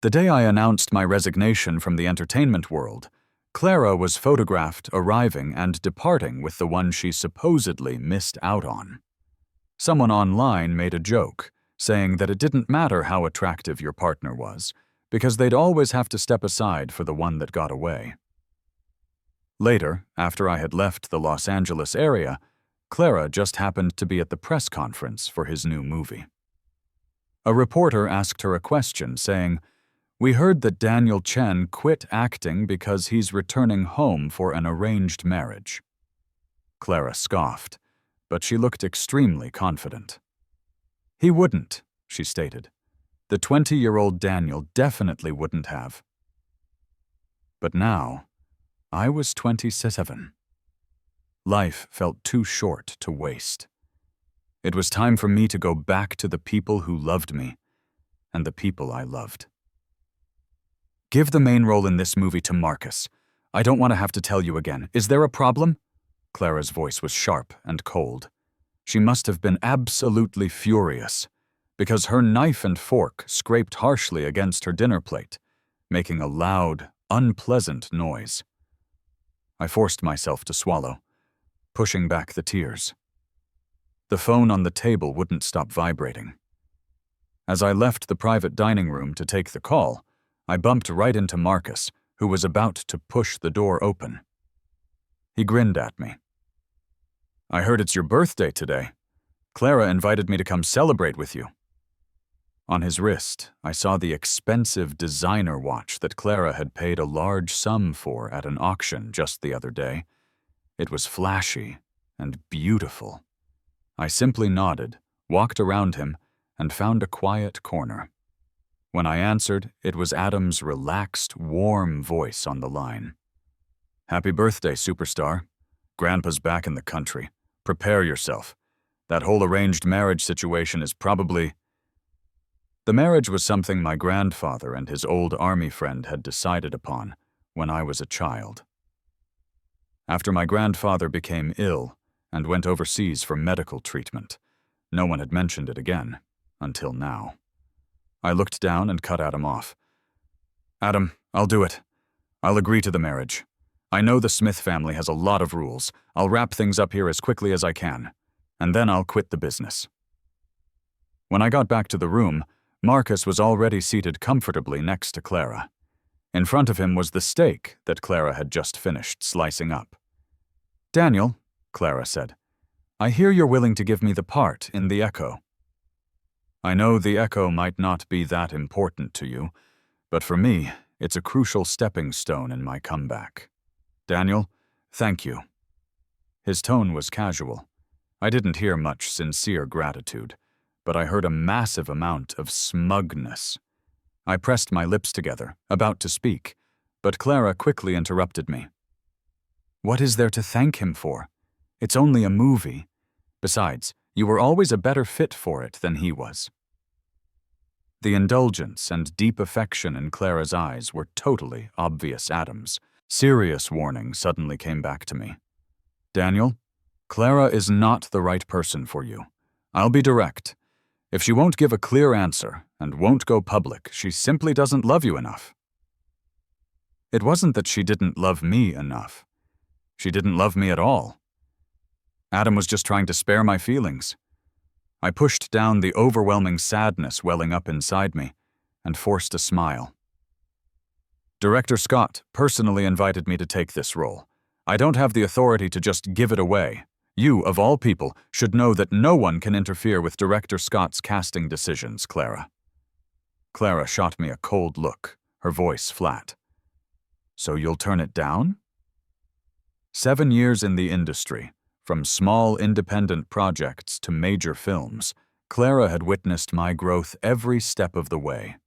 The day I announced my resignation from the entertainment world, Clara was photographed arriving and departing with the one she supposedly missed out on. Someone online made a joke, saying that it didn't matter how attractive your partner was, because they'd always have to step aside for the one that got away. Later, after I had left the Los Angeles area, Clara just happened to be at the press conference for his new movie. A reporter asked her a question, saying, "We heard that Daniel Chen quit acting because he's returning home for an arranged marriage." Clara scoffed, but she looked extremely confident. "He wouldn't," she stated. "The 20-year-old Daniel definitely wouldn't have." But now, I was 27. Life felt too short to waste. It was time for me to go back to the people who loved me, and the people I loved. "Give the main role in this movie to Marcus. I don't want to have to tell you again. Is there a problem?" Clara's voice was sharp and cold. She must have been absolutely furious, because her knife and fork scraped harshly against her dinner plate, making a loud, unpleasant noise. I forced myself to swallow, pushing back the tears. The phone on the table wouldn't stop vibrating. As I left the private dining room to take the call, I bumped right into Marcus, who was about to push the door open. He grinned at me. "I heard it's your birthday today. Clara invited me to come celebrate with you." On his wrist, I saw the expensive designer watch that Clara had paid a large sum for at an auction just the other day. It was flashy and beautiful. I simply nodded, walked around him, and found a quiet corner. When I answered, it was Adam's relaxed, warm voice on the line. "Happy birthday, superstar. Grandpa's back in the country. Prepare yourself. That whole arranged marriage situation is probably—" The marriage was something my grandfather and his old army friend had decided upon when I was a child. After my grandfather became ill and went overseas for medical treatment, no one had mentioned it again, until now. I looked down and cut Adam off. "Adam, I'll do it. I'll agree to the marriage. I know the Smith family has a lot of rules. I'll wrap things up here as quickly as I can, and then I'll quit the business." When I got back to the room, Marcus was already seated comfortably next to Clara. In front of him was the steak that Clara had just finished slicing up. "Daniel," Clara said, "I hear you're willing to give me the part in The Echo." "I know The Echo might not be that important to you, but for me, it's a crucial stepping stone in my comeback. Daniel, thank you." His tone was casual. I didn't hear much sincere gratitude, but I heard a massive amount of smugness. I pressed my lips together, about to speak, but Clara quickly interrupted me. "What is there to thank him for? It's only a movie. Besides, you were always a better fit for it than he was." The indulgence and deep affection in Clara's eyes were totally obvious Adam's. Serious warning suddenly came back to me. "Daniel, Clara is not the right person for you. I'll be direct. If she won't give a clear answer and won't go public, she simply doesn't love you enough." It wasn't that she didn't love me enough. She didn't love me at all. Adam was just trying to spare my feelings. I pushed down the overwhelming sadness welling up inside me and forced a smile. "Director Scott personally invited me to take this role. I don't have the authority to just give it away. You, of all people, should know that no one can interfere with Director Scott's casting decisions, Clara." Clara shot me a cold look, her voice flat. "So you'll turn it down?" 7 years in the industry, from small independent projects to major films, Clara had witnessed my growth every step of the way.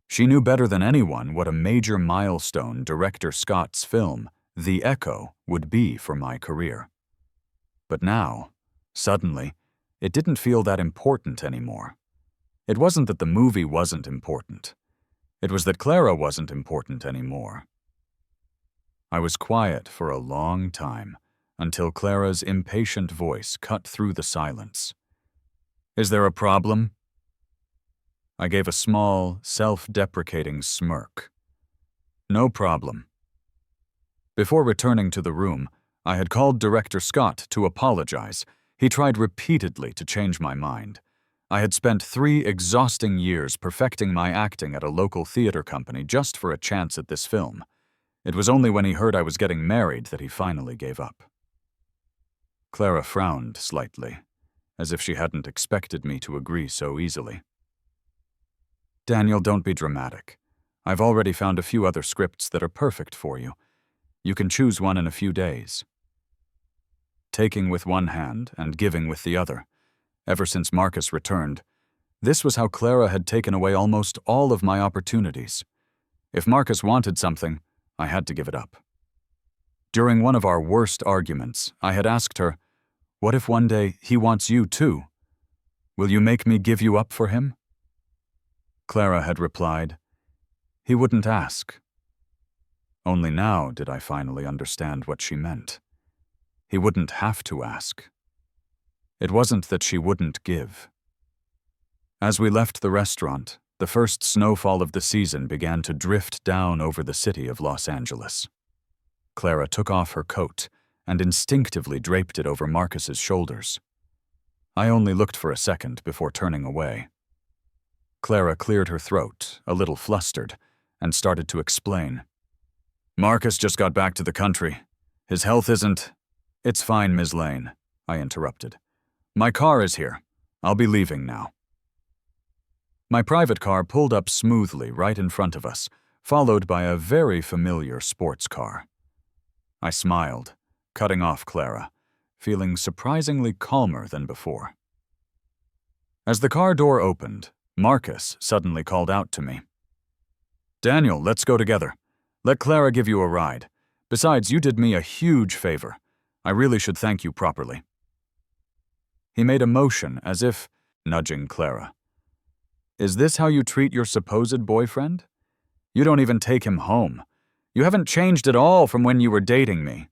She knew better than anyone what a major milestone Director Scott's film, The Echo, would be for my career. But now, suddenly, it didn't feel that important anymore. It wasn't that the movie wasn't important. It was that Clara wasn't important anymore. I was quiet for a long time, until Clara's impatient voice cut through the silence. "Is there a problem?" I gave a small, self-deprecating smirk. No problem. Before returning to the room, I had called Director Scott to apologize. He tried repeatedly to change my mind. I had spent 3 exhausting years perfecting my acting at a local theater company just for a chance at this film. It was only when he heard I was getting married that he finally gave up. Clara frowned slightly, as if she hadn't expected me to agree so easily. Daniel, don't be dramatic. I've already found a few other scripts that are perfect for you. You can choose one in a few days. Taking with one hand and giving with the other. Ever since Marcus returned, this was how Clara had taken away almost all of my opportunities. If Marcus wanted something, I had to give it up. During one of our worst arguments, I had asked her, "What if one day he wants you too? Will you make me give you up for him?" Clara had replied, "He wouldn't ask." Only now did I finally understand what she meant. He wouldn't have to ask. It wasn't that she wouldn't give. As we left the restaurant, the first snowfall of the season began to drift down over the city of Los Angeles. Clara took off her coat and instinctively draped it over Marcus's shoulders. I only looked for a second before turning away. Clara cleared her throat, a little flustered, and started to explain. "Marcus just got back to the country. His health isn't—" "It's fine, Ms. Lane," I interrupted. "My car is here. I'll be leaving now." My private car pulled up smoothly right in front of us, followed by a very familiar sports car. I smiled, cutting off Clara, feeling surprisingly calmer than before. As the car door opened, Marcus suddenly called out to me. "Daniel, let's go together. Let Clara give you a ride. Besides, you did me a huge favor. I really should thank you properly." He made a motion as if, nudging Clara. "Is this how you treat your supposed boyfriend? You don't even take him home. You haven't changed at all from when you were dating me."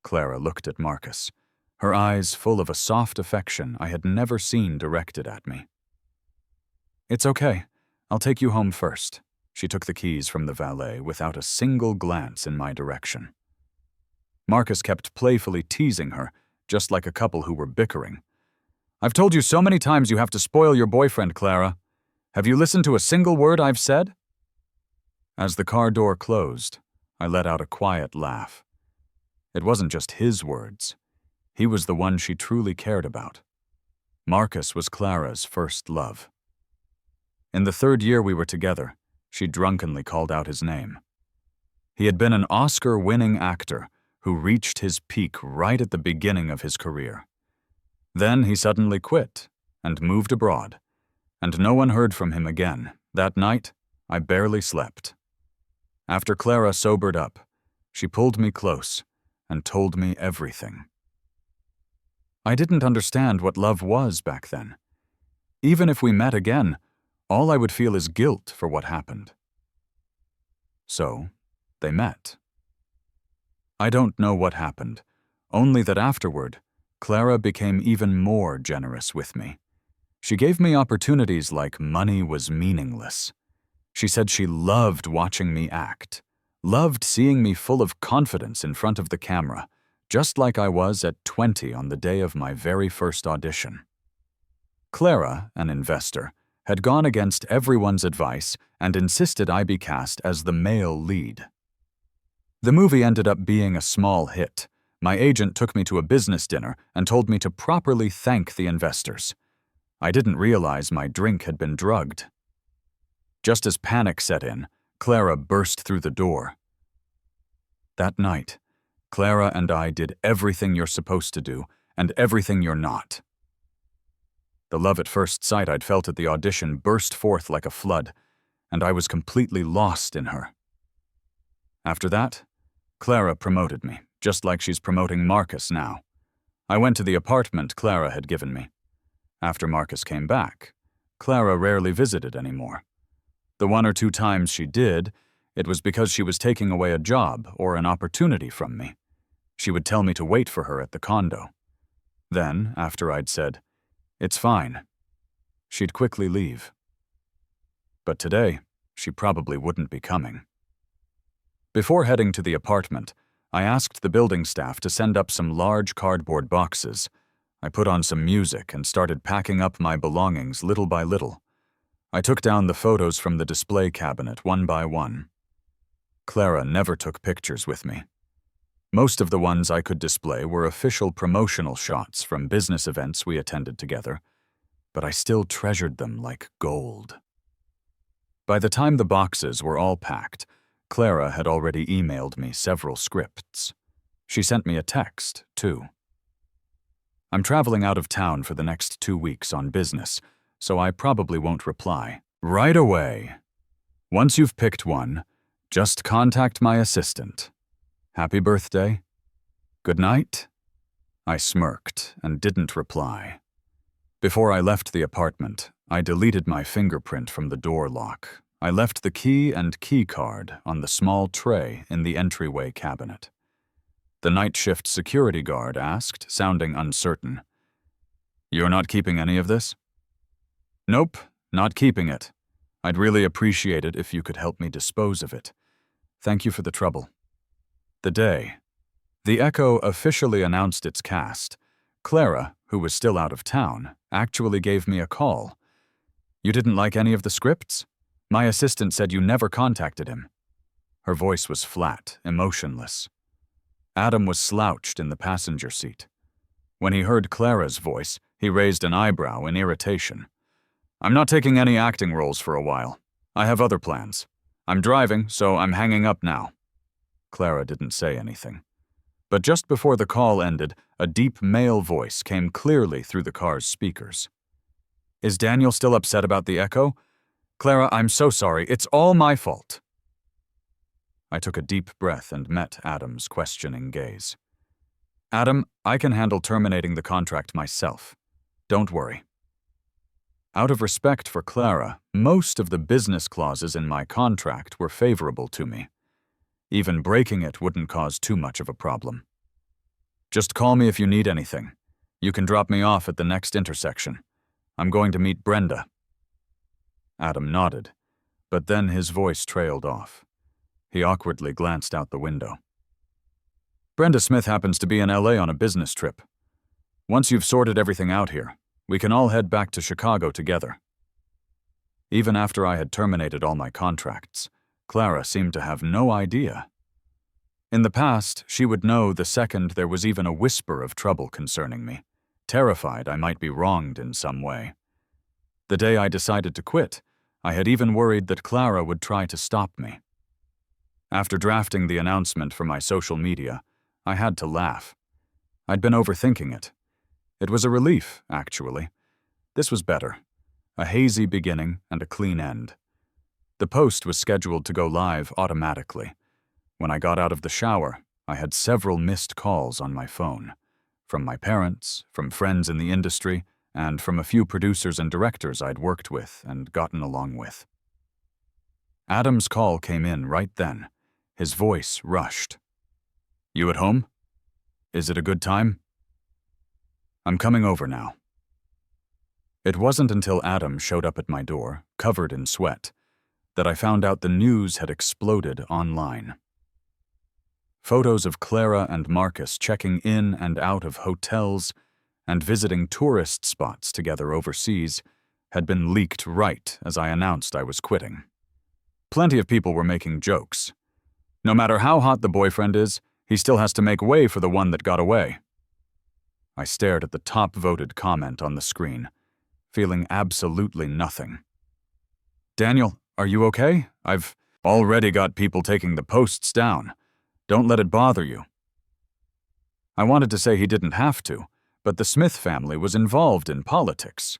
Clara looked at Marcus, her eyes full of a soft affection I had never seen directed at me. "It's okay. I'll take you home first." She took the keys from the valet without a single glance in my direction. Marcus kept playfully teasing her, just like a couple who were bickering. "I've told you so many times you have to spoil your boyfriend, Clara. Have you listened to a single word I've said?" As the car door closed, I let out a quiet laugh. It wasn't just his words. He was the one she truly cared about. Marcus was Clara's first love. In the 3rd year we were together, she drunkenly called out his name. He had been an Oscar-winning actor who reached his peak right at the beginning of his career. Then he suddenly quit and moved abroad, and no one heard from him again. That night, I barely slept. After Clara sobered up, she pulled me close and told me everything. I didn't understand what love was back then. Even if we met again, all I would feel is guilt for what happened. So, they met. I don't know what happened, only that afterward, Clara became even more generous with me. She gave me opportunities like money was meaningless. She said she loved watching me act, loved seeing me full of confidence in front of the camera, just like I was at 20 on the day of my very first audition. Clara, an investor, had gone against everyone's advice and insisted I be cast as the male lead. The movie ended up being a small hit. My agent took me to a business dinner and told me to properly thank the investors. I didn't realize my drink had been drugged. Just as panic set in, Clara burst through the door. That night, Clara and I did everything you're supposed to do and everything you're not. The love at first sight I'd felt at the audition burst forth like a flood, and I was completely lost in her. After that, Clara promoted me, just like she's promoting Marcus now. I went to the apartment Clara had given me. After Marcus came back, Clara rarely visited anymore. The 1 or 2 times she did, it was because she was taking away a job or an opportunity from me. She would tell me to wait for her at the condo. Then, after I'd said, "It's fine," she'd quickly leave. But today, she probably wouldn't be coming. Before heading to the apartment, I asked the building staff to send up some large cardboard boxes. I put on some music and started packing up my belongings little by little. I took down the photos from the display cabinet one by one. Clara never took pictures with me. Most of the ones I could display were official promotional shots from business events we attended together, but I still treasured them like gold. By the time the boxes were all packed, Clara had already emailed me several scripts. She sent me a text, too. I'm traveling out of town for the next 2 weeks on business, so I probably won't reply. Right away. Once you've picked one, just contact my assistant. Happy birthday. Good night. I smirked and didn't reply. Before I left the apartment, I deleted my fingerprint from the door lock. I left the key and key card on the small tray in the entryway cabinet. The night shift security guard asked, sounding uncertain, "You're not keeping any of this?" "Nope, not keeping it. I'd really appreciate it if you could help me dispose of it. Thank you for the trouble." The day The Echo officially announced its cast, Clara, who was still out of town, actually gave me a call. "You didn't like any of the scripts? My assistant said you never contacted him." Her voice was flat, emotionless. Adam was slouched in the passenger seat. When he heard Clara's voice, he raised an eyebrow in irritation. "I'm not taking any acting roles for a while. I have other plans. I'm driving, so I'm hanging up now." Clara didn't say anything. But just before the call ended, a deep male voice came clearly through the car's speakers. "Is Daniel still upset about the Echo? Clara, I'm so sorry. It's all my fault." I took a deep breath and met Adam's questioning gaze. "Adam, I can handle terminating the contract myself. Don't worry." Out of respect for Clara, most of the business clauses in my contract were favorable to me. Even breaking it wouldn't cause too much of a problem. "Just call me if you need anything. You can drop me off at the next intersection. I'm going to meet Brenda." Adam nodded, but then his voice trailed off. He awkwardly glanced out the window. "Brenda Smith happens to be in LA on a business trip. Once you've sorted everything out here, we can all head back to Chicago together." Even after I had terminated all my contracts, Clara seemed to have no idea. In the past, she would know the second there was even a whisper of trouble concerning me, terrified I might be wronged in some way. The day I decided to quit, I had even worried that Clara would try to stop me. After drafting the announcement for my social media, I had to laugh. I'd been overthinking it. It was a relief, actually. This was better. A hazy beginning and a clean end. The post was scheduled to go live automatically. When I got out of the shower, I had several missed calls on my phone. From my parents, from friends in the industry, and from a few producers and directors I'd worked with and gotten along with. Adam's call came in right then. His voice rushed. "You at home? Is it a good time?" "I'm coming over now." It wasn't until Adam showed up at my door, covered in sweat, that I found out the news had exploded online. Photos of Clara and Marcus checking in and out of hotels and visiting tourist spots together overseas had been leaked right as I announced I was quitting. Plenty of people were making jokes. No matter how hot the boyfriend is, he still has to make way for the one that got away. I stared at the top-voted comment on the screen, feeling absolutely nothing. "Daniel, are you okay? I've already got people taking the posts down. Don't let it bother you." I wanted to say he didn't have to, but the Smith family was involved in politics.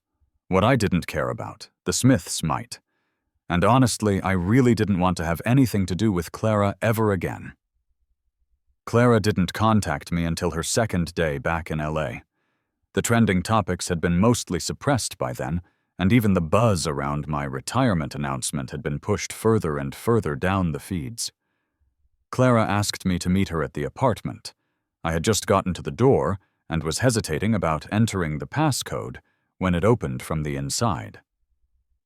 What I didn't care about, the Smiths might. And honestly, I really didn't want to have anything to do with Clara ever again. Clara didn't contact me until her second day back in LA. The trending topics had been mostly suppressed by then, and even the buzz around my retirement announcement had been pushed further and further down the feeds. Clara asked me to meet her at the apartment. I had just gotten to the door and was hesitating about entering the passcode when it opened from the inside.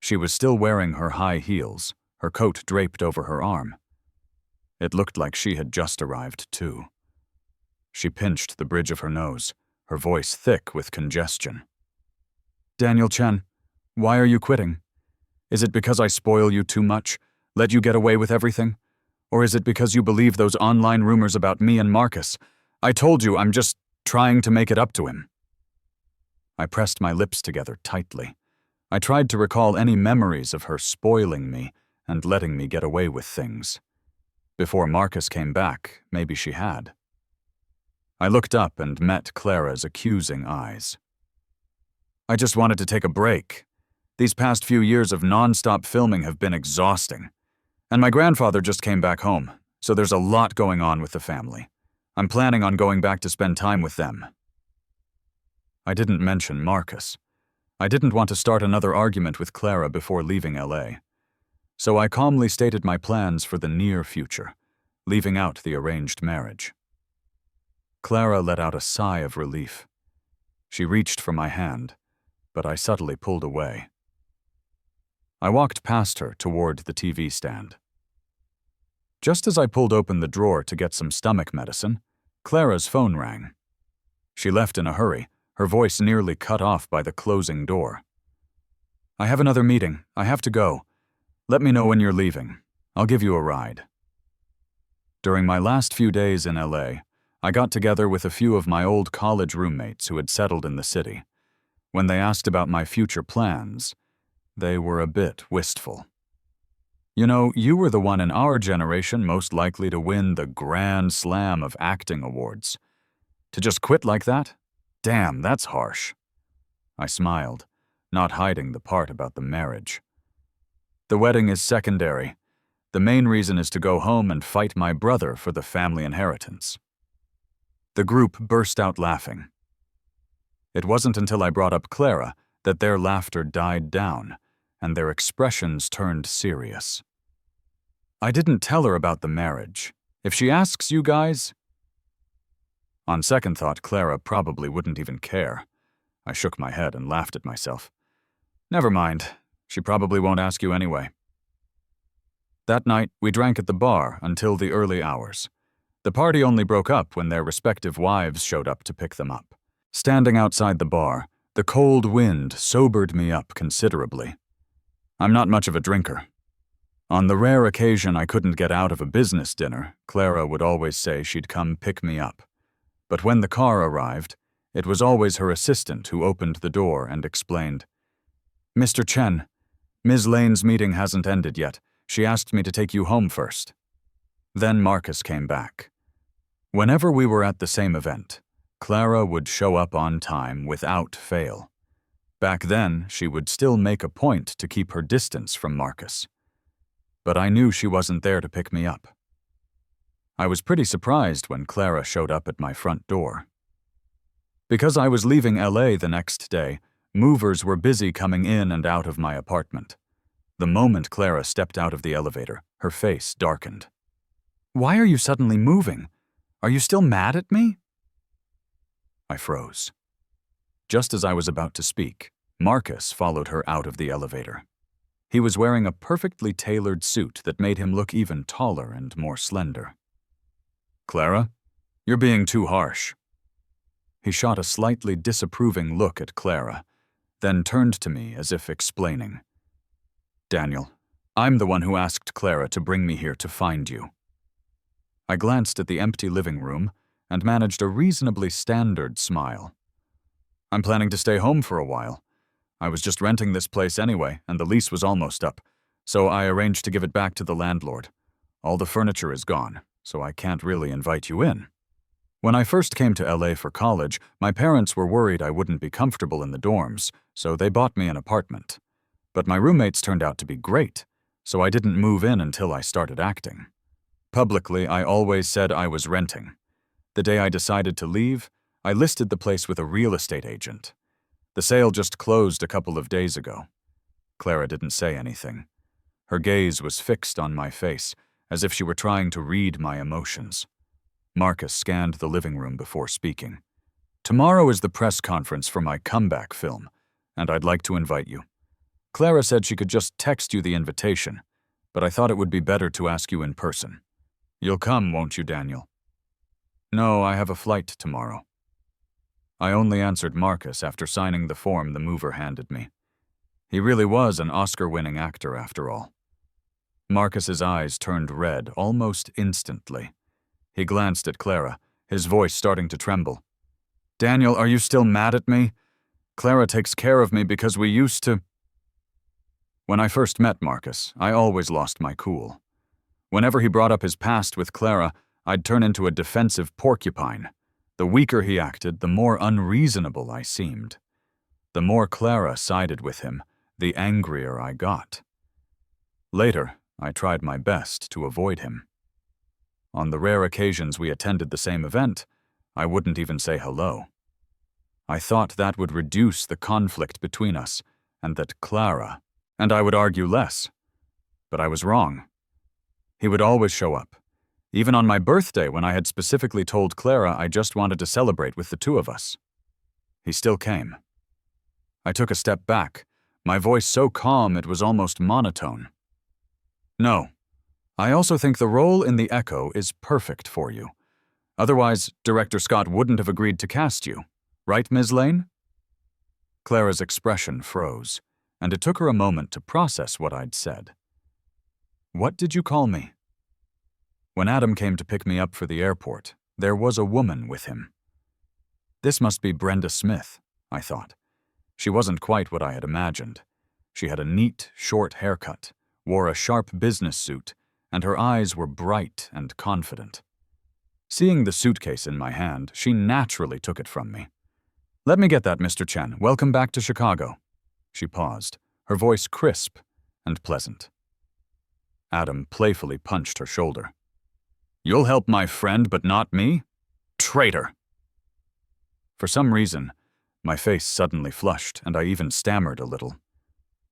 She was still wearing her high heels, her coat draped over her arm. It looked like she had just arrived, too. She pinched the bridge of her nose, her voice thick with congestion. "Daniel Chen, why are you quitting? Is it because I spoil you too much, let you get away with everything? Or is it because you believe those online rumors about me and Marcus? I told you I'm just trying to make it up to him." I pressed my lips together tightly. I tried to recall any memories of her spoiling me and letting me get away with things. Before Marcus came back, maybe she had. I looked up and met Clara's accusing eyes. "I just wanted to take a break. These past few years of non-stop filming have been exhausting. And my grandfather just came back home, so there's a lot going on with the family. I'm planning on going back to spend time with them." I didn't mention Marcus. I didn't want to start another argument with Clara before leaving LA. So I calmly stated my plans for the near future, leaving out the arranged marriage. Clara let out a sigh of relief. She reached for my hand, but I subtly pulled away. I walked past her toward the TV stand. Just as I pulled open the drawer to get some stomach medicine, Clara's phone rang. She left in a hurry, her voice nearly cut off by the closing door. "I have another meeting. I have to go. Let me know when you're leaving. I'll give you a ride." During my last few days in LA, I got together with a few of my old college roommates who had settled in the city. When they asked about my future plans, they were a bit wistful. "You know, you were the one in our generation most likely to win the grand slam of acting awards. To just quit like that? Damn, that's harsh." I smiled, not hiding the part about the marriage. "The wedding is secondary. The main reason is to go home and fight my brother for the family inheritance." The group burst out laughing. It wasn't until I brought up Clara that their laughter died down, and their expressions turned serious. "I didn't tell her about the marriage. If she asks you guys—" On second thought, Clara probably wouldn't even care. I shook my head and laughed at myself. "Never mind. She probably won't ask you anyway." That night, we drank at the bar until the early hours. The party only broke up when their respective wives showed up to pick them up. Standing outside the bar, the cold wind sobered me up considerably. I'm not much of a drinker. On the rare occasion I couldn't get out of a business dinner, Clara would always say she'd come pick me up. But when the car arrived, it was always her assistant who opened the door and explained, "Mr. Chen, Ms. Lane's meeting hasn't ended yet. She asked me to take you home first." Then Marcus came back. Whenever we were at the same event, Clara would show up on time without fail. Back then, she would still make a point to keep her distance from Marcus. But I knew she wasn't there to pick me up. I was pretty surprised when Clara showed up at my front door. Because I was leaving LA the next day, movers were busy coming in and out of my apartment. The moment Clara stepped out of the elevator, her face darkened. "Why are you suddenly moving? Are you still mad at me?" I froze. Just as I was about to speak, Marcus followed her out of the elevator. He was wearing a perfectly tailored suit that made him look even taller and more slender. "Clara, you're being too harsh." He shot a slightly disapproving look at Clara, then turned to me as if explaining. "Daniel, I'm the one who asked Clara to bring me here to find you." I glanced at the empty living room and managed a reasonably standard smile. "I'm planning to stay home for a while. I was just renting this place anyway, and the lease was almost up, so I arranged to give it back to the landlord. All the furniture is gone, so I can't really invite you in. When I first came to LA for college, my parents were worried I wouldn't be comfortable in the dorms, so they bought me an apartment. But my roommates turned out to be great, so I didn't move in until I started acting. Publicly, I always said I was renting. The day I decided to leave, I listed the place with a real estate agent. The sale just closed a couple of days ago." Clara didn't say anything. Her gaze was fixed on my face, as if she were trying to read my emotions. Marcus scanned the living room before speaking. "Tomorrow is the press conference for my comeback film, and I'd like to invite you. Clara said she could just text you the invitation, but I thought it would be better to ask you in person. You'll come, won't you, Daniel? No, I have a flight tomorrow. I only answered Marcus after signing the form the mover handed me. He really was an Oscar-winning actor after all. Marcus's eyes turned red almost instantly. He glanced at Clara, his voice starting to tremble. Daniel, are you still mad at me? Clara takes care of me because we used to… When I first met Marcus, I always lost my cool. Whenever he brought up his past with Clara, I'd turn into a defensive porcupine. The weaker he acted, the more unreasonable I seemed. The more Clara sided with him, the angrier I got. Later, I tried my best to avoid him. On the rare occasions we attended the same event, I wouldn't even say hello. I thought that would reduce the conflict between us, and that Clara, and I would argue less. But I was wrong. He would always show up. Even on my birthday, when I had specifically told Clara I just wanted to celebrate with the two of us. He still came. I took a step back, my voice so calm it was almost monotone. No, I also think the role in The Echo is perfect for you. Otherwise, Director Scott wouldn't have agreed to cast you. Right, Ms. Lane? Clara's expression froze, and it took her a moment to process what I'd said. What did you call me? When Adam came to pick me up for the airport, there was a woman with him. This must be Brenda Smith, I thought. She wasn't quite what I had imagined. She had a neat, short haircut, wore a sharp business suit, and her eyes were bright and confident. Seeing the suitcase in my hand, she naturally took it from me. Let me get that, Mr. Chen. Welcome back to Chicago. She paused, her voice crisp and pleasant. Adam playfully punched her shoulder. You'll help my friend, but not me? Traitor! For some reason, my face suddenly flushed, and I even stammered a little.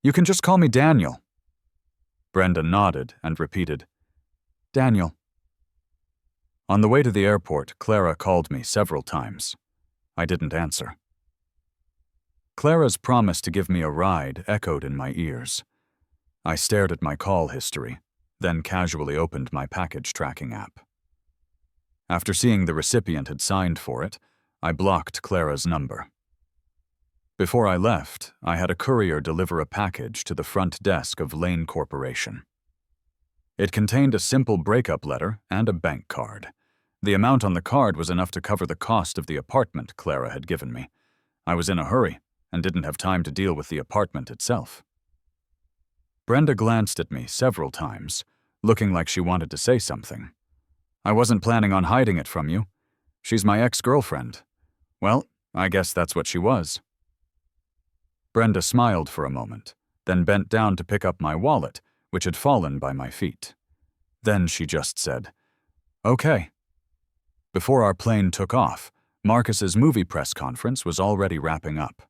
You can just call me Daniel. Brenda nodded and repeated, Daniel. On the way to the airport, Clara called me several times. I didn't answer. Clara's promise to give me a ride echoed in my ears. I stared at my call history, then casually opened my package tracking app. After seeing the recipient had signed for it, I blocked Clara's number. Before I left, I had a courier deliver a package to the front desk of Lane Corporation. It contained a simple breakup letter and a bank card. The amount on the card was enough to cover the cost of the apartment Clara had given me. I was in a hurry and didn't have time to deal with the apartment itself. Brenda glanced at me several times, looking like she wanted to say something. I wasn't planning on hiding it from you. She's my ex-girlfriend. Well, I guess that's what she was. Brenda smiled for a moment, then bent down to pick up my wallet, which had fallen by my feet. Then she just said, Okay. Before our plane took off, Marcus's movie press conference was already wrapping up.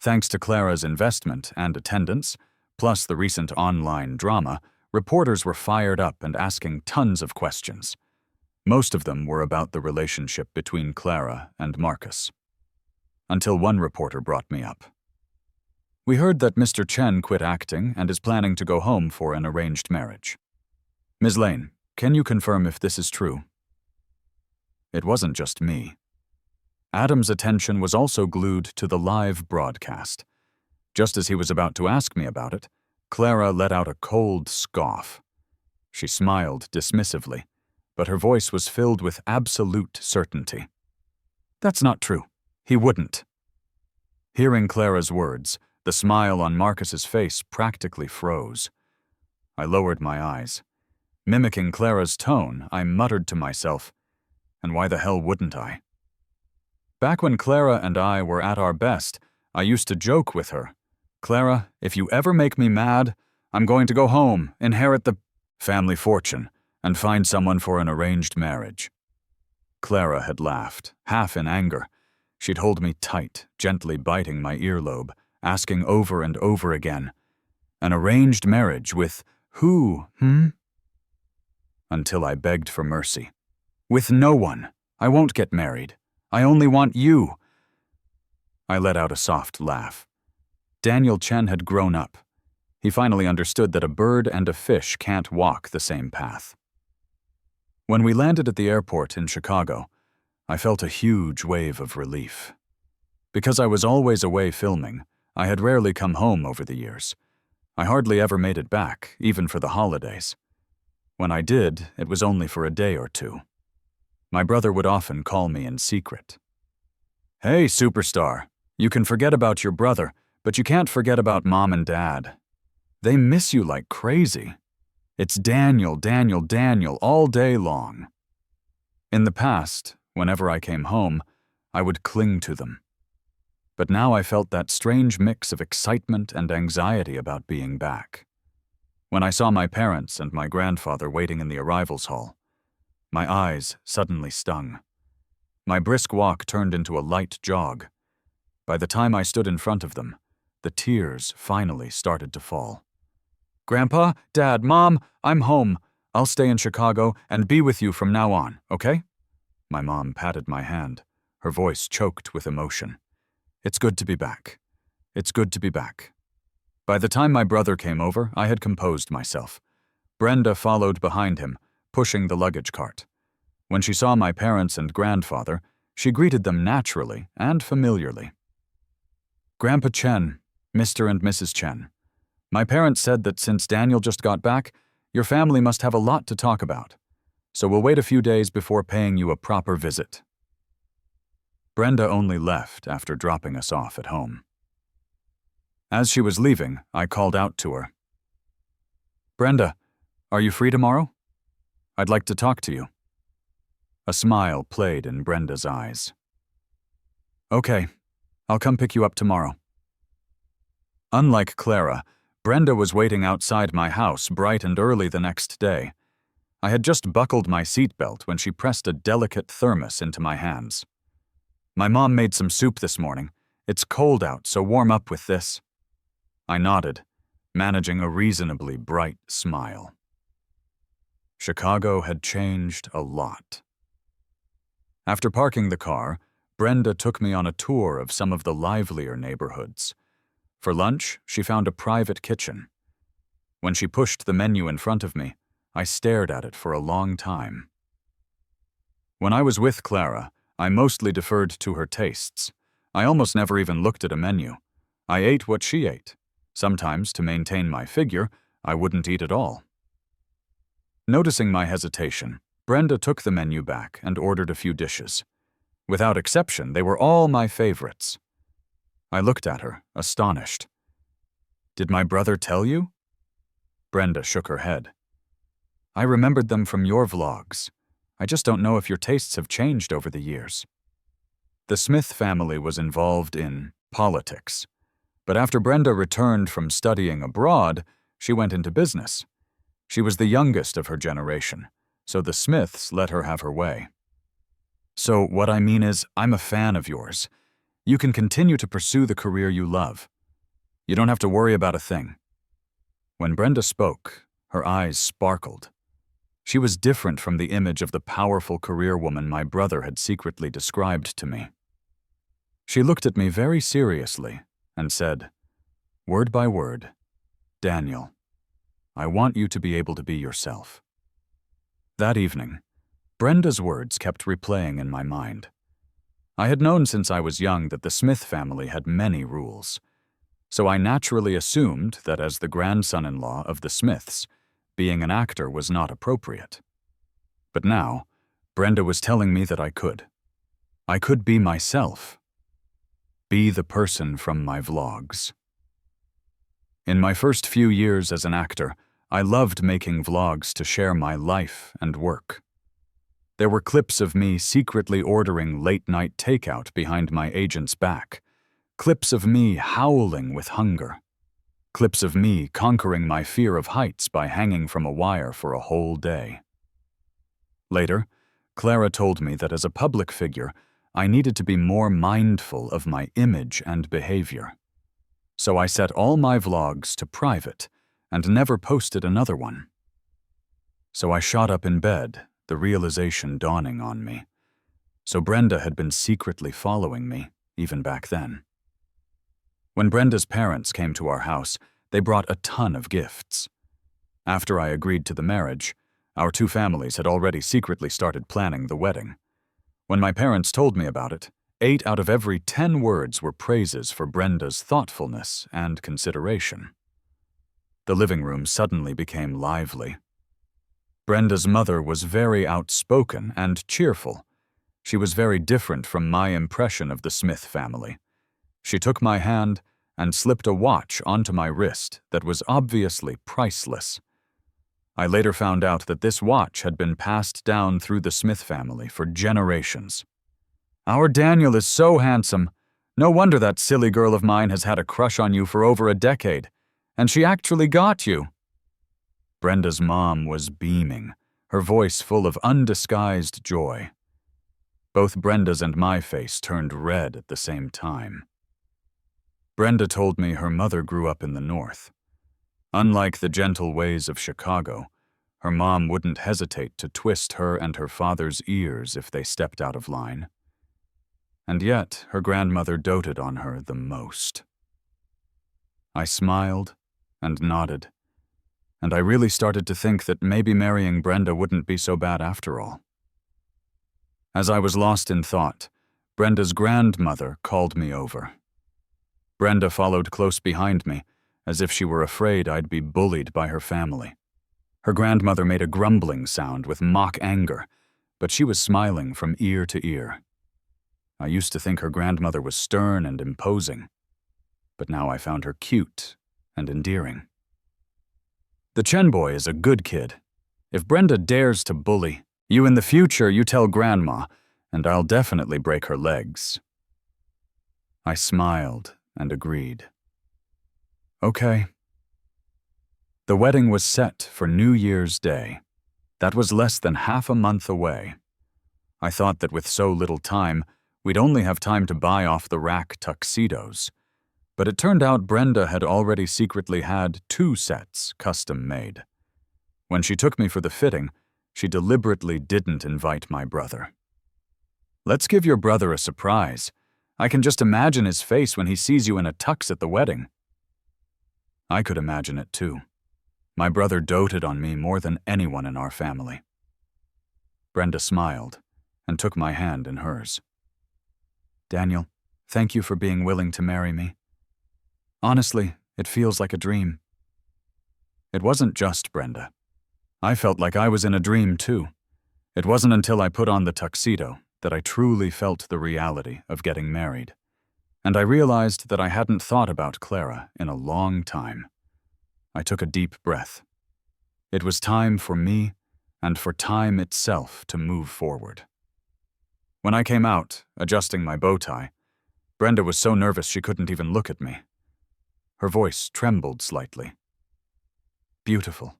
Thanks to Clara's investment and attendance, plus the recent online drama, reporters were fired up and asking tons of questions. Most of them were about the relationship between Clara and Marcus. Until one reporter brought me up. We heard that Mr. Chen quit acting and is planning to go home for an arranged marriage. Ms. Lane, can you confirm if this is true? It wasn't just me. Adam's attention was also glued to the live broadcast. Just as he was about to ask me about it, Clara let out a cold scoff. She smiled dismissively, but her voice was filled with absolute certainty. That's not true. He wouldn't. Hearing Clara's words, the smile on Marcus's face practically froze. I lowered my eyes. Mimicking Clara's tone, I muttered to myself, and why the hell wouldn't I? Back when Clara and I were at our best, I used to joke with her, Clara, if you ever make me mad, I'm going to go home, inherit the family fortune, and find someone for an arranged marriage. Clara had laughed, half in anger. She'd hold me tight, gently biting my earlobe, asking over and over again, an arranged marriage with who, Until I begged for mercy. With no one. I won't get married. I only want you. I let out a soft laugh. Daniel Chen had grown up. He finally understood that a bird and a fish can't walk the same path. When we landed at the airport in Chicago, I felt a huge wave of relief. Because I was always away filming, I had rarely come home over the years. I hardly ever made it back, even for the holidays. When I did, it was only for a day or two. My brother would often call me in secret. "Hey, superstar, you can forget about your brother, but you can't forget about Mom and Dad. They miss you like crazy. It's Daniel, Daniel, Daniel all day long." In the past, whenever I came home, I would cling to them. But now I felt that strange mix of excitement and anxiety about being back. When I saw my parents and my grandfather waiting in the arrivals hall, my eyes suddenly stung. My brisk walk turned into a light jog. By the time I stood in front of them, the tears finally started to fall. "Grandpa, Dad, Mom, I'm home. I'll stay in Chicago and be with you from now on, okay?" My mom patted my hand, her voice choked with emotion. "It's good to be back. It's good to be back." By the time my brother came over, I had composed myself. Brenda followed behind him, pushing the luggage cart. When she saw my parents and grandfather, she greeted them naturally and familiarly. "Grandpa Chen, Mr. and Mrs. Chen. My parents said that since Daniel just got back, your family must have a lot to talk about. So we'll wait a few days before paying you a proper visit." Brenda only left after dropping us off at home. As she was leaving, I called out to her. "Brenda, are you free tomorrow? I'd like to talk to you." A smile played in Brenda's eyes. "Okay, I'll come pick you up tomorrow." Unlike Clara, Brenda was waiting outside my house bright and early the next day. I had just buckled my seatbelt when she pressed a delicate thermos into my hands. "My mom made some soup this morning. It's cold out, so warm up with this." I nodded, managing a reasonably bright smile. Chicago had changed a lot. After parking the car, Brenda took me on a tour of some of the livelier neighborhoods. For lunch, she found a private kitchen. When she pushed the menu in front of me, I stared at it for a long time. When I was with Clara, I mostly deferred to her tastes. I almost never even looked at a menu. I ate what she ate. Sometimes, to maintain my figure, I wouldn't eat at all. Noticing my hesitation, Brenda took the menu back and ordered a few dishes. Without exception, they were all my favorites. I looked at her, astonished. "Did my brother tell you?" Brenda shook her head. "I remembered them from your vlogs. I just don't know if your tastes have changed over the years." The Smith family was involved in politics. But after Brenda returned from studying abroad, she went into business. She was the youngest of her generation, so the Smiths let her have her way. "So what I mean is, I'm a fan of yours. You can continue to pursue the career you love. You don't have to worry about a thing." When Brenda spoke, her eyes sparkled. She was different from the image of the powerful career woman my brother had secretly described to me. She looked at me very seriously and said, word by word, "Daniel, I want you to be able to be yourself." That evening, Brenda's words kept replaying in my mind. I had known since I was young that the Smith family had many rules, so I naturally assumed that as the grandson-in-law of the Smiths, being an actor was not appropriate. But now, Brenda was telling me that I could. I could be myself. Be the person from my vlogs. In my first few years as an actor, I loved making vlogs to share my life and work. There were clips of me secretly ordering late-night takeout behind my agent's back, clips of me howling with hunger, clips of me conquering my fear of heights by hanging from a wire for a whole day. Later, Clara told me that as a public figure, I needed to be more mindful of my image and behavior. So I set all my vlogs to private and never posted another one. So I shot up in bed, the realization dawning on me. So Brenda had been secretly following me, even back then. When Brenda's parents came to our house, they brought a ton of gifts. After I agreed to the marriage, our two families had already secretly started planning the wedding. When my parents told me about it, 8 out of every 10 words were praises for Brenda's thoughtfulness and consideration. The living room suddenly became lively. Brenda's mother was very outspoken and cheerful. She was very different from my impression of the Smith family. She took my hand and slipped a watch onto my wrist that was obviously priceless. I later found out that this watch had been passed down through the Smith family for generations. "Our Daniel is so handsome. No wonder that silly girl of mine has had a crush on you for over a decade. And she actually got you." Brenda's mom was beaming, her voice full of undisguised joy. Both Brenda's and my face turned red at the same time. Brenda told me her mother grew up in the North. Unlike the gentle ways of Chicago, her mom wouldn't hesitate to twist her and her father's ears if they stepped out of line. And yet, her grandmother doted on her the most. I smiled and nodded, and I really started to think that maybe marrying Brenda wouldn't be so bad after all. As I was lost in thought, Brenda's grandmother called me over. Brenda followed close behind me, as if she were afraid I'd be bullied by her family. Her grandmother made a grumbling sound with mock anger, but she was smiling from ear to ear. I used to think her grandmother was stern and imposing, but now I found her cute and endearing. "The Chen boy is a good kid. If Brenda dares to bully you in the future, you tell Grandma, and I'll definitely break her legs." I smiled and agreed. Okay. The wedding was set for New Year's Day. That was less than half a month away. I thought that with so little time, we'd only have time to buy off-the-rack tuxedos. But it turned out Brenda had already secretly had 2 sets custom-made. When she took me for the fitting, she deliberately didn't invite my brother. "Let's give your brother a surprise. I can just imagine his face when he sees you in a tux at the wedding." I could imagine it too. My brother doted on me more than anyone in our family. Brenda smiled and took my hand in hers. "Daniel, thank you for being willing to marry me. Honestly, it feels like a dream." It wasn't just Brenda. I felt like I was in a dream too. It wasn't until I put on the tuxedo that I truly felt the reality of getting married. And I realized that I hadn't thought about Clara in a long time. I took a deep breath. It was time for me and for time itself to move forward. When I came out, adjusting my bow tie, Brenda was so nervous she couldn't even look at me. Her voice trembled slightly. "Beautiful.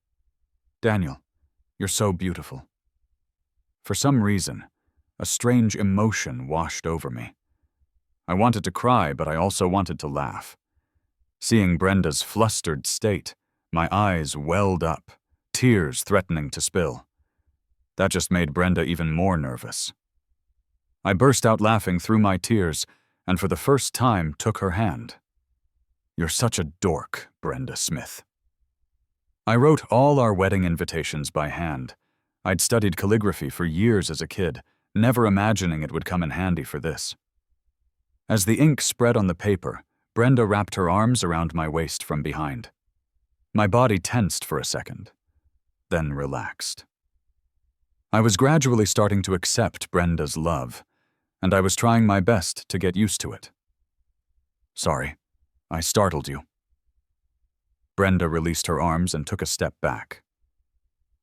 Daniel, you're so beautiful." For some reason, a strange emotion washed over me. I wanted to cry, but I also wanted to laugh. Seeing Brenda's flustered state, my eyes welled up, tears threatening to spill. That just made Brenda even more nervous. I burst out laughing through my tears, and for the first time took her hand. "You're such a dork, Brenda Smith." I wrote all our wedding invitations by hand. I'd studied calligraphy for years as a kid, never imagining it would come in handy for this. As the ink spread on the paper, Brenda wrapped her arms around my waist from behind. My body tensed for a second, then relaxed. I was gradually starting to accept Brenda's love, and I was trying my best to get used to it. "Sorry, I startled you." Brenda released her arms and took a step back.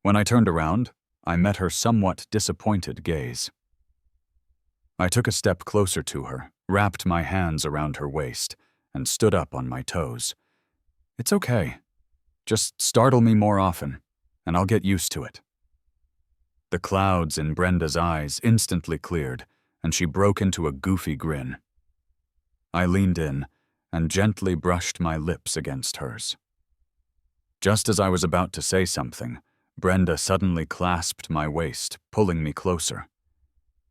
When I turned around, I met her somewhat disappointed gaze. I took a step closer to her, wrapped my hands around her waist, and stood up on my toes. "It's okay. Just startle me more often, and I'll get used to it." The clouds in Brenda's eyes instantly cleared, and she broke into a goofy grin. I leaned in and gently brushed my lips against hers. Just as I was about to say something, Brenda suddenly clasped my waist, pulling me closer.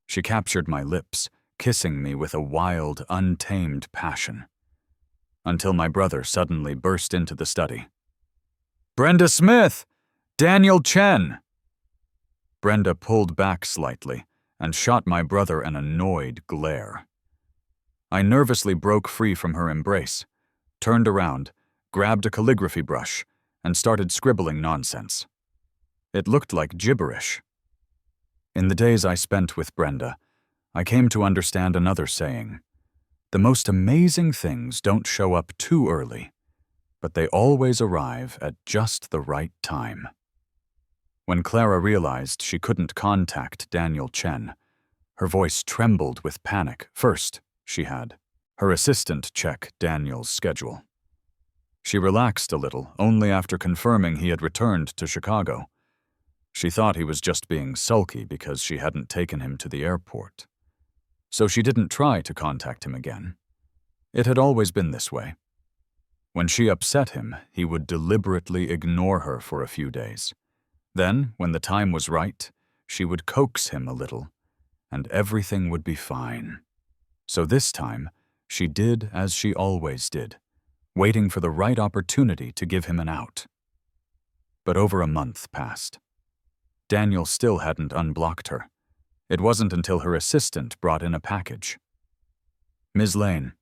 She captured my lips, kissing me with a wild, untamed passion. until my brother suddenly burst into the study. "Brenda Smith! Daniel Chen!" Brenda pulled back slightly and shot my brother an annoyed glare. I nervously broke free from her embrace, turned around, grabbed a calligraphy brush, and started scribbling nonsense. It looked like gibberish. In the days I spent with Brenda, I came to understand another saying. The most amazing things don't show up too early, but they always arrive at just the right time. When Clara realized she couldn't contact Daniel Chen, her voice trembled with panic. First, she had her assistant check Daniel's schedule. She relaxed a little only after confirming he had returned to Chicago. She thought he was just being sulky because she hadn't taken him to the airport. So she didn't try to contact him again. It had always been this way. When she upset him, he would deliberately ignore her for a few days. Then, when the time was right, she would coax him a little, and everything would be fine. So this time, she did as she always did, waiting for the right opportunity to give him an out. But over a month passed. Daniel still hadn't unblocked her. It wasn't until her assistant brought in a package. "Ms. Lane,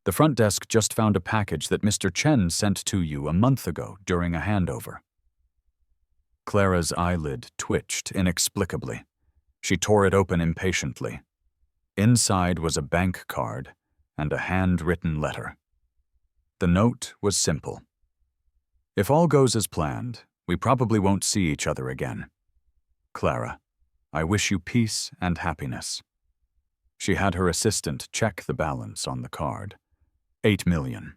the front desk just found a package that Mr. Chen sent to you a month ago during a handover." Clara's eyelid twitched inexplicably. She tore it open impatiently. Inside was a bank card and a handwritten letter. The note was simple. "If all goes as planned, we probably won't see each other again. Clara, I wish you peace and happiness." She had her assistant check the balance on the card. 8 million.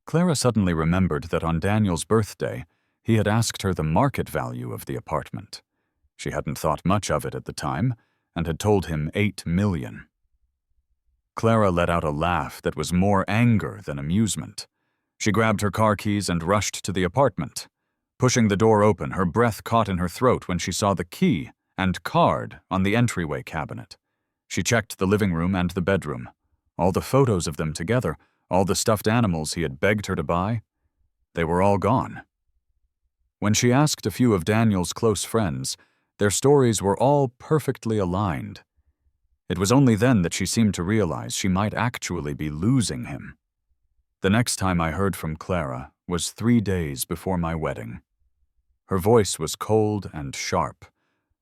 Clara suddenly remembered that on Daniel's birthday, he had asked her the market value of the apartment. She hadn't thought much of it at the time, and had told him 8 million. Clara let out a laugh that was more anger than amusement. She grabbed her car keys and rushed to the apartment. Pushing the door open, her breath caught in her throat when she saw the key and card on the entryway cabinet. She checked the living room and the bedroom. All the photos of them together, all the stuffed animals he had begged her to buy, they were all gone. When she asked a few of Daniel's close friends, their stories were all perfectly aligned. It was only then that she seemed to realize she might actually be losing him. The next time I heard from Clara was 3 days before my wedding. Her voice was cold and sharp,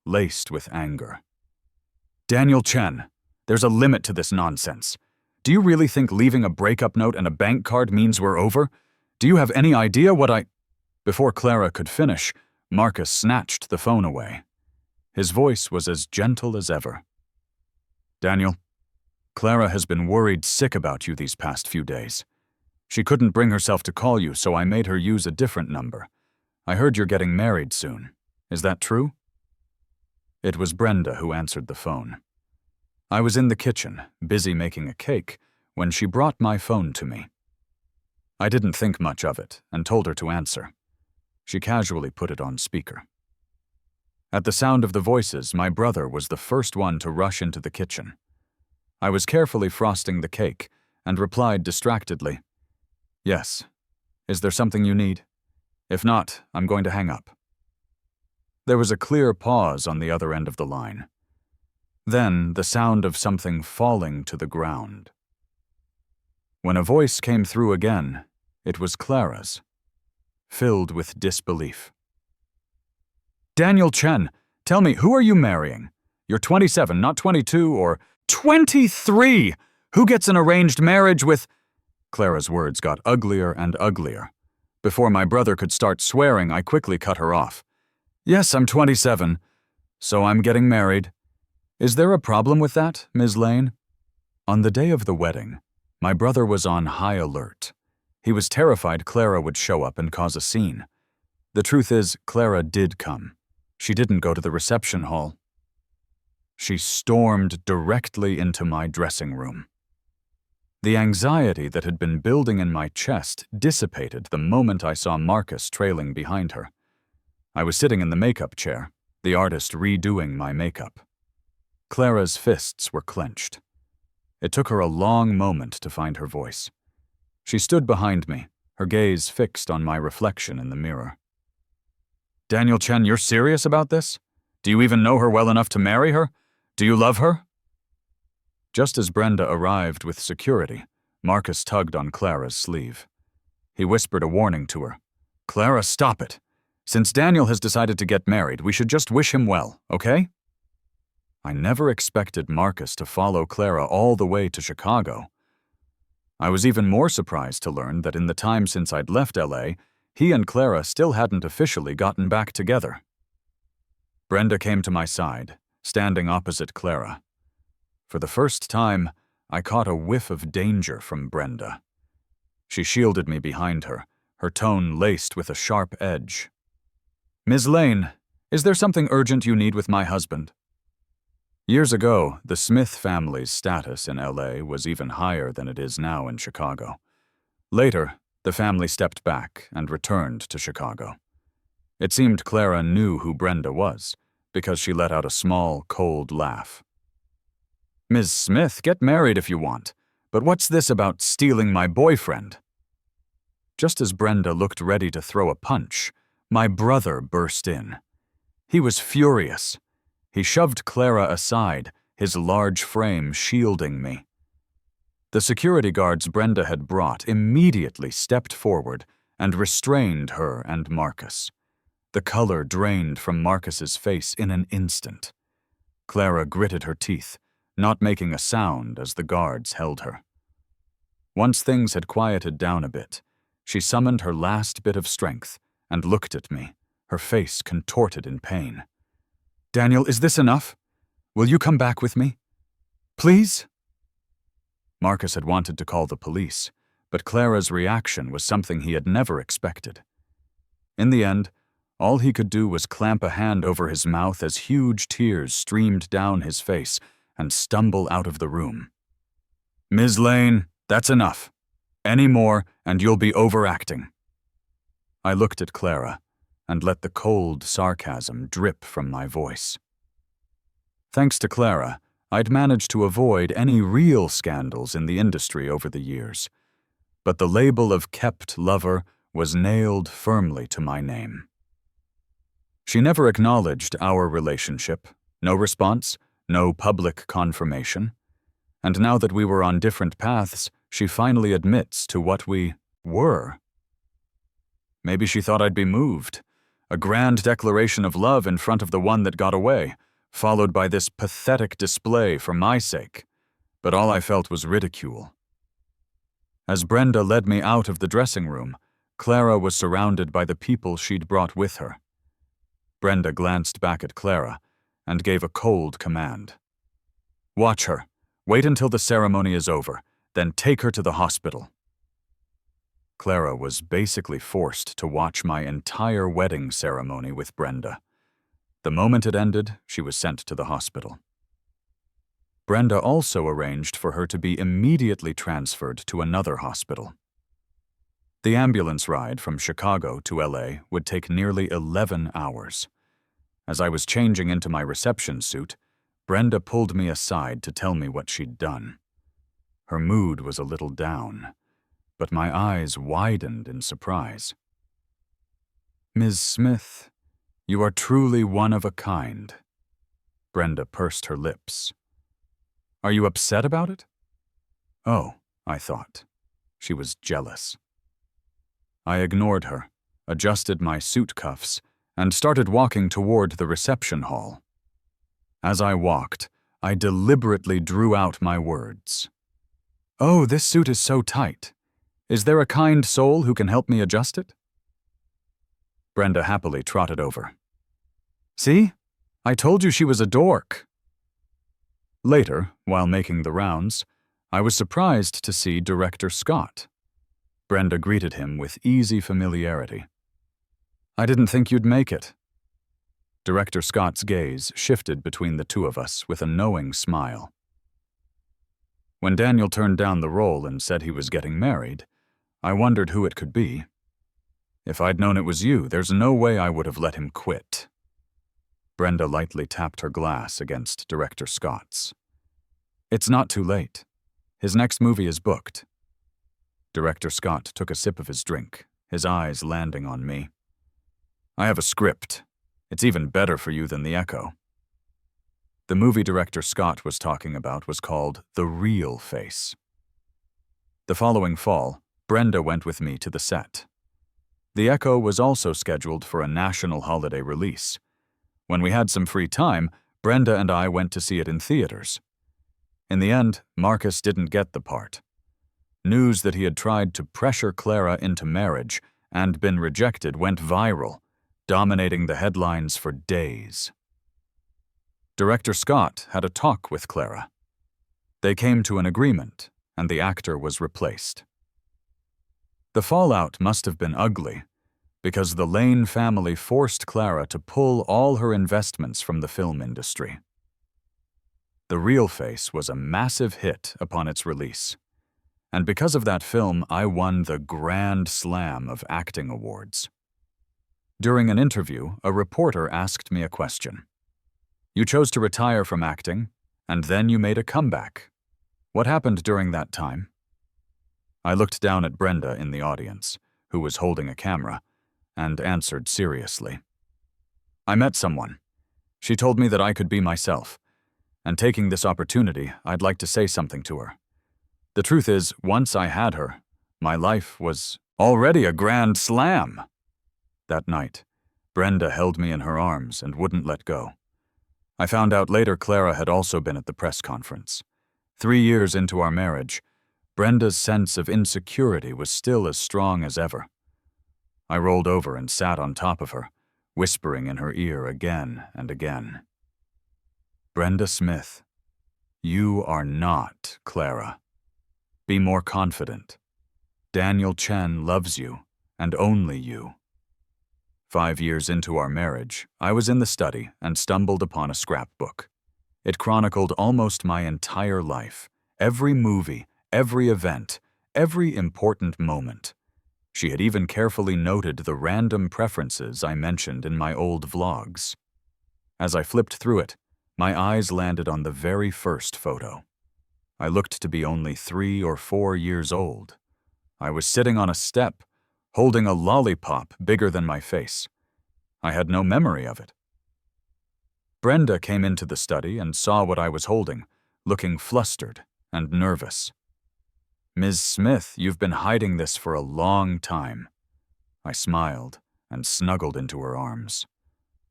laced with anger. "Daniel Chen, there's a limit to this nonsense. Do you really think leaving a breakup note and a bank card means we're over? Do you have any idea what I—" Before Clara could finish, Marcus snatched the phone away. His voice was as gentle as ever. "Daniel, Clara has been worried sick about you these past few days. She couldn't bring herself to call you, so I made her use a different number. I heard you're getting married soon. Is that true?" It was Brenda who answered the phone. I was in the kitchen, busy making a cake, when she brought my phone to me. I didn't think much of it and told her to answer. She casually put it on speaker. At the sound of the voices, my brother was the first one to rush into the kitchen. I was carefully frosting the cake and replied distractedly, "Yes. Is there something you need? If not, I'm going to hang up." There was a clear pause on the other end of the line. Then the sound of something falling to the ground. When a voice came through again, it was Clara's, filled with disbelief. "Daniel Chen, tell me, who are you marrying? You're 27, not 22 or 23! Who gets an arranged marriage with—" Clara's words got uglier and uglier. Before my brother could start swearing, I quickly cut her off. "Yes, I'm 27, so I'm getting married. Is there a problem with that, Ms. Lane?" On the day of the wedding, my brother was on high alert. He was terrified Clara would show up and cause a scene. The truth is, Clara did come. She didn't go to the reception hall. She stormed directly into my dressing room. The anxiety that had been building in my chest dissipated the moment I saw Marcus trailing behind her. I was sitting in the makeup chair, the artist redoing my makeup. Clara's fists were clenched. It took her a long moment to find her voice. She stood behind me, her gaze fixed on my reflection in the mirror. Daniel Chen, you're serious about this? Do you even know her well enough to marry her? Do you love her? Just as Brenda arrived with security, Marcus tugged on Clara's sleeve. He whispered a warning to her. Clara, stop it. Since Daniel has decided to get married, we should just wish him well, okay? I never expected Marcus to follow Clara all the way to Chicago. I was even more surprised to learn that in the time since I'd left LA, he and Clara still hadn't officially gotten back together. Brenda came to my side, standing opposite Clara. For the first time, I caught a whiff of danger from Brenda. She shielded me behind her, her tone laced with a sharp edge. Ms. Lane, is there something urgent you need with my husband? Years ago, the Smith family's status in LA was even higher than it is now in Chicago. Later, the family stepped back and returned to Chicago. It seemed Clara knew who Brenda was, because she let out a small, cold laugh. Ms. Smith, get married if you want, but what's this about stealing my boyfriend? Just as Brenda looked ready to throw a punch, my brother burst in. He was furious. He shoved Clara aside, his large frame shielding me. The security guards Brenda had brought immediately stepped forward and restrained her and Marcus. The color drained from Marcus's face in an instant. Clara gritted her teeth, not making a sound as the guards held her. Once things had quieted down a bit, she summoned her last bit of strength and looked at me, her face contorted in pain. Daniel, is this enough? Will you come back with me? Please? Marcus had wanted to call the police, but Clara's reaction was something he had never expected. In the end, all he could do was clamp a hand over his mouth as huge tears streamed down his face and stumble out of the room. Ms. Lane, that's enough. Any more, and you'll be overacting. I looked at Clara and let the cold sarcasm drip from my voice. Thanks to Clara, I'd managed to avoid any real scandals in the industry over the years, but the label of kept lover was nailed firmly to my name. She never acknowledged our relationship, no response, no public confirmation, and now that we were on different paths, she finally admits to what we were. Maybe she thought I'd be moved. A grand declaration of love in front of the one that got away, followed by this pathetic display for my sake. But all I felt was ridicule. As Brenda led me out of the dressing room, Clara was surrounded by the people she'd brought with her. Brenda glanced back at Clara and gave a cold command. Watch her. Wait until the ceremony is over, then take her to the hospital. Clara was basically forced to watch my entire wedding ceremony with Brenda. The moment it ended, she was sent to the hospital. Brenda also arranged for her to be immediately transferred to another hospital. The ambulance ride from Chicago to LA would take nearly 11 hours. As I was changing into my reception suit, Brenda pulled me aside to tell me what she'd done. Her mood was a little down, but my eyes widened in surprise. Ms. Smith, you are truly one of a kind. Brenda pursed her lips. Are you upset about it? Oh, I thought. She was jealous. I ignored her, adjusted my suit cuffs, and started walking toward the reception hall. As I walked, I deliberately drew out my words. Oh, this suit is so tight. Is there a kind soul who can help me adjust it? Brenda happily trotted over. See? I told you she was a dork. Later, while making the rounds, I was surprised to see Director Scott. Brenda greeted him with easy familiarity. I didn't think you'd make it. Director Scott's gaze shifted between the two of us with a knowing smile. When Daniel turned down the role and said he was getting married, I wondered who it could be. If I'd known it was you, there's no way I would have let him quit. Brenda lightly tapped her glass against Director Scott's. It's not too late. His next movie is booked. Director Scott took a sip of his drink, his eyes landing on me. I have a script. It's even better for you than The Echo. The movie director Scott was talking about was called The Real Face. The following fall, Brenda went with me to the set. The Echo was also scheduled for a national holiday release. When we had some free time, Brenda and I went to see it in theaters. In the end, Marcus didn't get the part. News that he had tried to pressure Clara into marriage and been rejected went viral, dominating the headlines for days. Director Scott had a talk with Clara. They came to an agreement, and the actor was replaced. The fallout must have been ugly, because the Lane family forced Clara to pull all her investments from the film industry. The Real Face was a massive hit upon its release, and because of that film, I won the Grand Slam of acting awards. During an interview, a reporter asked me a question. You chose to retire from acting, and then you made a comeback. What happened during that time? I looked down at Brenda in the audience, who was holding a camera, and answered seriously. I met someone. She told me that I could be myself, and taking this opportunity, I'd like to say something to her. The truth is, once I had her, my life was already a grand slam. That night, Brenda held me in her arms and wouldn't let go. I found out later Clara had also been at the press conference. 3 years into our marriage, Brenda's sense of insecurity was still as strong as ever. I rolled over and sat on top of her, whispering in her ear again and again. Brenda Smith, you are not Clara. Be more confident. Daniel Chen loves you, and only you. 5 years into our marriage, I was in the study and stumbled upon a scrapbook. It chronicled almost my entire life, every movie, every event, every important moment. She had even carefully noted the random preferences I mentioned in my old vlogs. As I flipped through it, my eyes landed on the very first photo. I looked to be only 3 or 4 years old. I was sitting on a step, holding a lollipop bigger than my face. I had no memory of it. Brenda came into the study and saw what I was holding, looking flustered and nervous. Ms. Smith, you've been hiding this for a long time. I smiled and snuggled into her arms.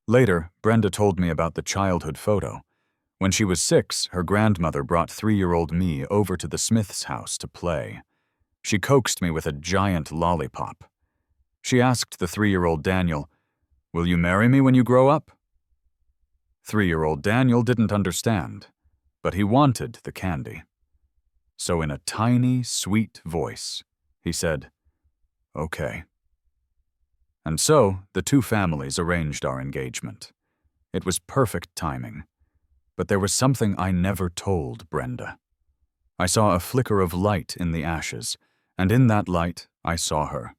Later, Brenda told me about the childhood photo. When she was 6, her grandmother brought 3-year-old me over to the Smiths' house to play. She coaxed me with a giant lollipop. She asked the 3-year-old Daniel, "Will you marry me when you grow up?" 3-year-old Daniel didn't understand, but he wanted the candy. So in a tiny, sweet voice, he said, "Okay." And so, the two families arranged our engagement. It was perfect timing, but there was something I never told Brenda. I saw a flicker of light in the ashes, and in that light, I saw her.